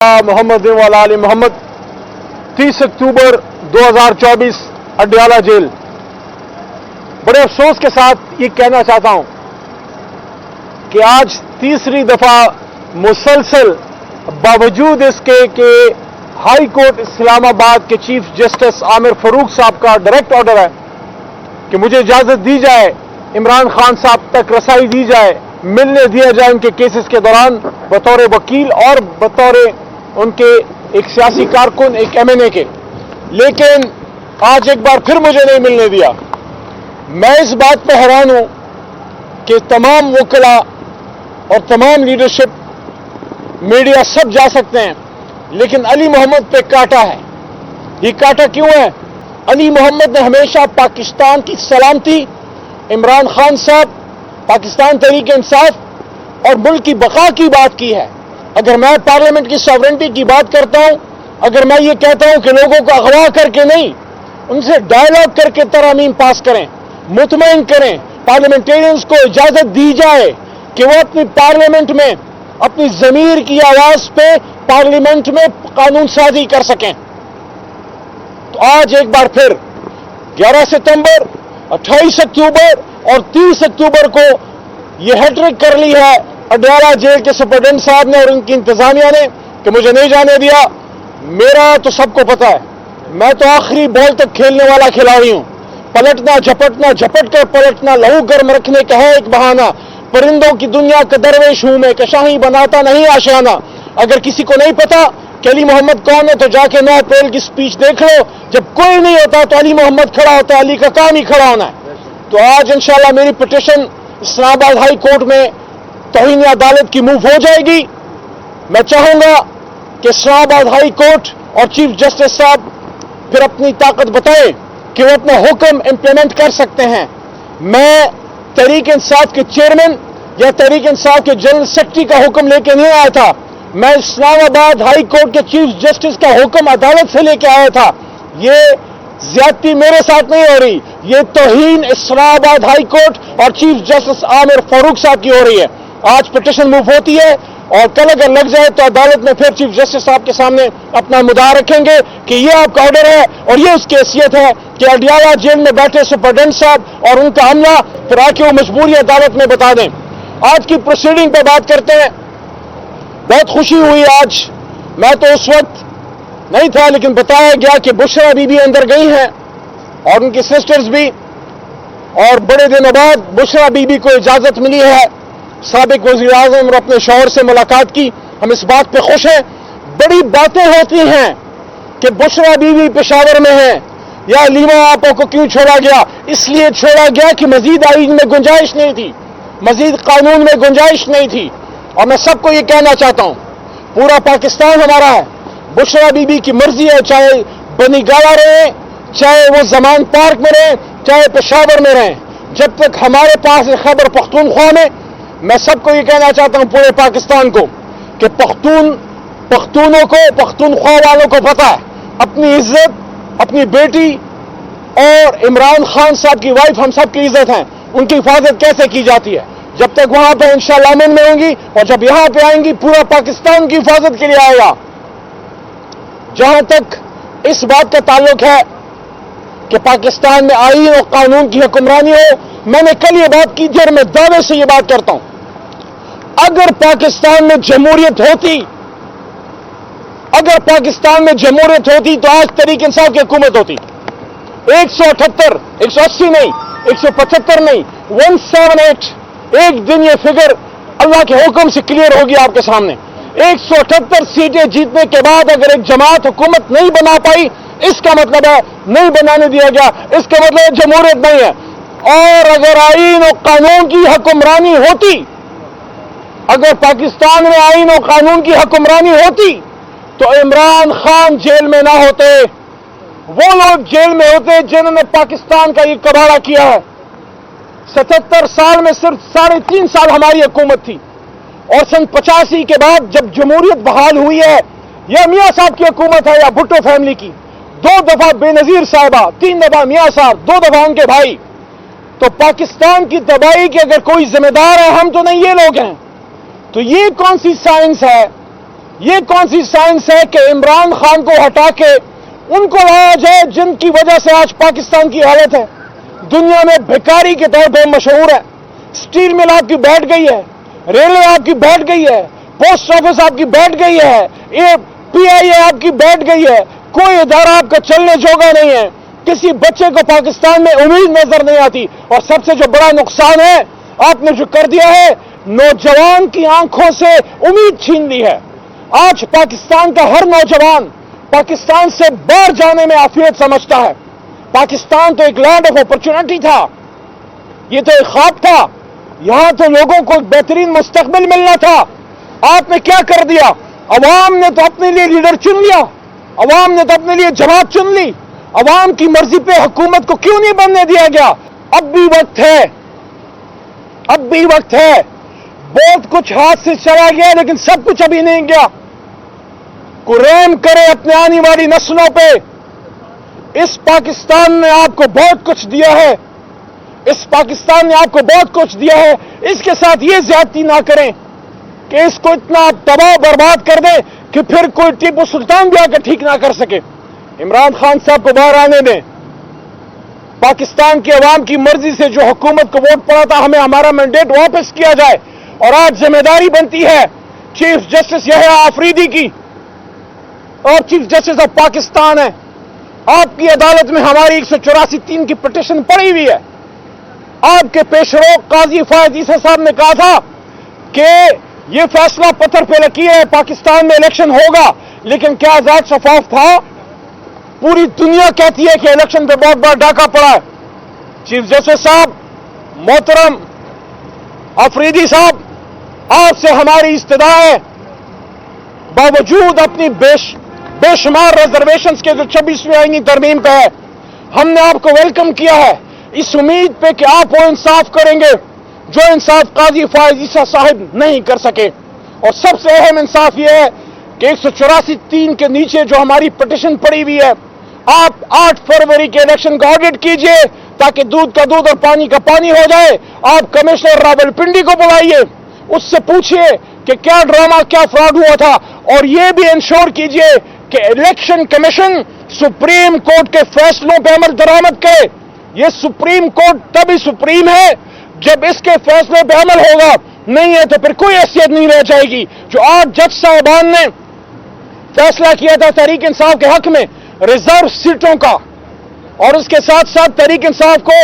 मोहम्मद वाला आली मोहम्मद 30 अक्टूबर 2024 अड्याला जेल। बड़े अफसोस के साथ ये कहना चाहता हूं कि आज तीसरी दफा मुसलसल बावजूद इसके कि हाई कोर्ट इस्लामाबाद के चीफ जस्टिस आमिर फारूक साहब का डायरेक्ट ऑर्डर है कि मुझे इजाजत दी जाए, इमरान खान साहब तक रसाई दी जाए, मिलने दिया जाए उनके केसेस के दौरान बतौर वकील और बतौर उनके एक सियासी कारकुन, एक एमएनए के, लेकिन आज एक बार फिर मुझे नहीं मिलने दिया। मैं इस बात पर हैरान हूं कि तमाम वकला और तमाम लीडरशिप, मीडिया सब जा सकते हैं, लेकिन अली मोहम्मद पे काटा है। ये काटा क्यों है? अली मोहम्मद ने हमेशा पाकिस्तान की सलामती, इमरान खान साहब, पाकिस्तान तहरीक इंसाफ और मुल्क की बका की बात की है। अगर मैं पार्लियामेंट की सॉवरेंटी की बात करता हूं, अगर मैं ये कहता हूं कि लोगों को अगवा करके नहीं, उनसे डायलॉग करके तरामीम पास करें, मुतमईन करें, पार्लियामेंटेरियंस को इजाजत दी जाए कि वो अपनी पार्लियामेंट में अपनी जमीर की आवाज पे पार्लियामेंट में कानून साजी कर सकें, तो आज एक बार फिर 11 सितंबर, 28 अक्टूबर और 30 अक्टूबर को यह हैट्रिक कर ली है अड्याला जेल के सुपरडेंट साहब ने और उनकी इंतजामिया ने कि मुझे नहीं जाने दिया। मेरा तो सबको पता है, मैं तो आखिरी बॉल तक खेलने वाला खिलाड़ी हूं। पलटना झपटना, झपट कर पलटना, लहू गर्म रखने का है एक बहाना। परिंदों की दुनिया का दरवेश हूं मैं, कशाही बनाता नहीं आशियाना। अगर किसी को नहीं पता कि अली मोहम्मद कौन है तो जाके 9 अप्रैल की स्पीच देख लो। जब कोई नहीं होता तो अली मोहम्मद खड़ा होता है, अली का काम ही खड़ा होना है। तो आज इंशाल्लाह मेरी पिटीशन इस्लामाबाद हाई कोर्ट में तौहीन अदालत की मूव हो जाएगी। मैं चाहूंगा कि इस्लामाबाद हाई कोर्ट और चीफ जस्टिस साहब फिर अपनी ताकत बताएं कि वो अपना हुक्म इंप्लीमेंट कर सकते हैं। मैं तहरीक इंसाफ के चेयरमैन या तहरीक इंसाफ के जनरल सेक्रेटरी का हुक्म लेके नहीं आया था, मैं इस्लामाबाद हाई कोर्ट के चीफ जस्टिस का हुक्म अदालत से लेके आया था। ये ज्यादती मेरे साथ नहीं हो रही, ये तौहीन इस्लामाबाद हाई कोर्ट और चीफ जस्टिस आमिर फारूक साहब की हो रही है। आज पिटीशन मूव होती है और कल अगर लग जाए तो अदालत में फिर चीफ जस्टिस साहब के सामने अपना मुद्दा रखेंगे कि ये आपका ऑर्डर है और ये उसकी हैसियत है कि अड्याला जेल में बैठे सुपरडेंट साहब और उनका अमला फिर आके वो मजबूरी अदालत में बता दें। आज की प्रोसीडिंग पर बात करते हैं। बहुत खुशी हुई आज, मैं तो उस वक्त नहीं था, लेकिन बताया गया कि बुशरा बीबी अंदर गई हैं और उनकी सिस्टर्स भी, और बड़े दिनों बाद बुशरा बीबी को इजाजत मिली है साबिक वज़ीर आज़म और अपने शौहर से मुलाकात की। हम इस बात पे खुश हैं। बड़ी बातें होती हैं कि बुशरा बीबी पेशावर में है या लीमा आपा को क्यों छोड़ा गया। इसलिए छोड़ा गया कि मजीद आइन में गुंजाइश नहीं थी, मजीद कानून में गुंजाइश नहीं थी। और मैं सबको ये कहना चाहता हूं, पूरा पाकिस्तान हमारा है। बुशरा बीबी की मर्जी है, चाहे बनी गाला रहे, चाहे वो जमान पार्क में रहे, चाहे पेशावर में रहे, जब तक हमारे पास खैबर पख्तूनख्वा में, मैं सबको ये कहना चाहता हूं पूरे पाकिस्तान को कि पख्तूनों को, पख्तूनख्वा वालों को पता है अपनी इज्जत, अपनी बेटी और इमरान खान साहब की वाइफ हम सब की इज्जत है, उनकी हिफाजत कैसे की जाती है। जब तक वहां पर इंशाअल्लाह अमन में होंगी और जब यहां पे आएंगी पूरा पाकिस्तान की हिफाजत के लिए आएगा। जहां तक इस बात का ताल्लुक है कि पाकिस्तान में आईन और कानून की हुक्मरानी हो, मैंने कल ये बात की थी और मैं दावे से ये बात करता हूं, अगर पाकिस्तान में जमहूरियत होती, अगर पाकिस्तान में जमहूरियत होती तो आज तहरीक इंसाफ की हुकूमत होती। 178, 180 नहीं, 175 नहीं, 178, एक दिन ये फिगर अल्लाह के हुक्म से क्लियर होगी आपके सामने। 178 सीटें जीतने के बाद अगर एक जमात हुकूमत नहीं बना पाई, इसका मतलब है नहीं बनाने दिया गया, इसका मतलब है जमहूरियत नहीं है। और अगर आईन और कानून की हुक्मरानी होती, अगर पाकिस्तान में आईन और कानून की हुक्मरानी होती तो इमरान खान जेल में ना होते, वो लोग जेल में होते जिन्होंने पाकिस्तान का ये कबाड़ा किया है। 77 साल में सिर्फ 3.5 साल हमारी हुकूमत थी और सन 85 के बाद जब जमहूरियत बहाल हुई है, या मियां साहब की हुकूमत है या भुट्टो फैमिली की, 2 दफा बेनजीर साहिबा, 3 दफा मियां साहब, 2 दफा उनके भाई, तो पाकिस्तान की तबाही के अगर कोई जिम्मेदार है हम तो नहीं, ये लोग हैं। तो ये कौन सी साइंस है یہ کون سی سائنس ہے کہ عمران خان کو ہٹا کے ان کو لایا جائے جن کی وجہ سے آج پاکستان کی حالت ہے؟ دنیا میں بھکاری کے طور پہ مشہور ہے. سٹیل مل آپ کی بیٹھ گئی ہے, ریلوے آپ کی بیٹھ گئی ہے, پوسٹ آفس آپ کی بیٹھ گئی ہے, PIA آپ کی بیٹھ گئی ہے. کوئی ادارہ آپ کا چلنے جوگا نہیں ہے. کسی بچے کو پاکستان میں امید نظر نہیں آتی. اور سب سے جو بڑا نقصان ہے آپ نے جو کر دیا ہے, نوجوان کی آنکھوں سے امید چھین لی ہے. آج پاکستان کا ہر نوجوان پاکستان سے باہر جانے میں عافیت سمجھتا ہے. پاکستان تو ایک لینڈ آف اپرچونٹی تھا, یہ تو ایک خواب تھا, یہاں تو لوگوں کو ایک بہترین مستقبل ملنا تھا. آپ نے کیا کر دیا؟ عوام نے تو اپنے لیے لیڈر چن لیا, عوام نے تو اپنے لیے جماعت چن لی. عوام کی مرضی پہ حکومت کو کیوں نہیں بننے دیا گیا؟ اب بھی وقت ہے, اب بھی وقت ہے. بہت کچھ ہاتھ سے چلا گیا لیکن سب کچھ ابھی نہیں گیا. کوئی رحم کرے اپنے آنے والی نسلوں پہ. اس پاکستان نے آپ کو بہت کچھ دیا ہے, اس پاکستان نے آپ کو بہت کچھ دیا ہے. اس کے ساتھ یہ زیادتی نہ کریں کہ اس کو اتنا تباہ برباد کر دیں کہ پھر کوئی ٹیپو سلطان بھی آ کے ٹھیک نہ کر سکے. عمران خان صاحب کو باہر آنے دیں. پاکستان کی عوام کی مرضی سے جو حکومت کو ووٹ پڑا تھا, ہمیں ہمارا مینڈیٹ واپس کیا جائے. اور آج ذمہ داری بنتی ہے چیف جسٹس یحییٰ آفریدی کی, اور چیف جسٹس آف پاکستان ہے. آپ کی عدالت میں ہماری 184(3) کی پٹیشن پڑی ہوئی ہے. آپ کے پیشرو قاضی فائز عیسیٰ صاحب نے کہا تھا کہ یہ فیصلہ پتھر پہ لکیر ہے, پاکستان میں الیکشن ہوگا. لیکن کیا آزاد شفاف تھا؟ پوری دنیا کہتی ہے کہ الیکشن پہ بہت بڑا ڈاکہ پڑا ہے. چیف جسٹس صاحب, محترم آفریدی صاحب, آپ سے ہماری استدعا ہے, باوجود اپنی بے شمار ریزرویشنز کے جو 26ویں آئینی ترمیم پہ ہے, ہم نے آپ کو ویلکم کیا ہے اس امید پہ کہ آپ وہ انصاف کریں گے جو انصاف قاضی فائز عیسیٰ صاحب نہیں کر سکے. اور سب سے اہم انصاف یہ ہے کہ 184(3) کے نیچے جو ہماری پٹیشن پڑی ہوئی ہے, آپ 8 فروری کے الیکشن کا آڈٹ کیجئے تاکہ دودھ کا دودھ اور پانی کا پانی ہو جائے. آپ کمشنر راولپنڈی کو بلائیے, اس سے پوچھئے کہ کیا ڈرامہ, کیا فراڈ ہوا تھا. اور یہ بھی انشور کیجئے کہ الیکشن کمیشن سپریم کورٹ کے فیصلوں پہ عمل درآمد کرے. یہ سپریم کورٹ تبھی سپریم ہے جب اس کے فیصلے پہ عمل ہوگا, نہیں ہے تو پھر کوئی حیثیت نہیں رہ جائے گی. جو آج جج صاحبان نے فیصلہ کیا تھا تحریک انصاف کے حق میں ریزرو سیٹوں کا, اور اس کے ساتھ ساتھ تحریک انصاف کو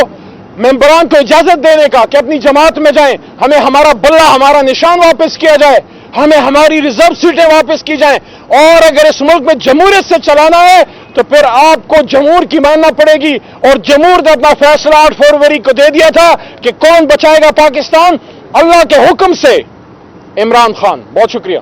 ممبران کو اجازت دینے کا کہ اپنی جماعت میں جائیں, ہمیں ہمارا بلہ, ہمارا نشان واپس کیا جائے, ہمیں ہماری ریزرو سیٹیں واپس کی جائیں. اور اگر اس ملک میں جمہوریت سے چلانا ہے تو پھر آپ کو جمہور کی ماننا پڑے گی. اور جمہور نے اپنا فیصلہ 8 فروری کو دے دیا تھا کہ کون بچائے گا پاکستان, اللہ کے حکم سے عمران خان. بہت شکریہ.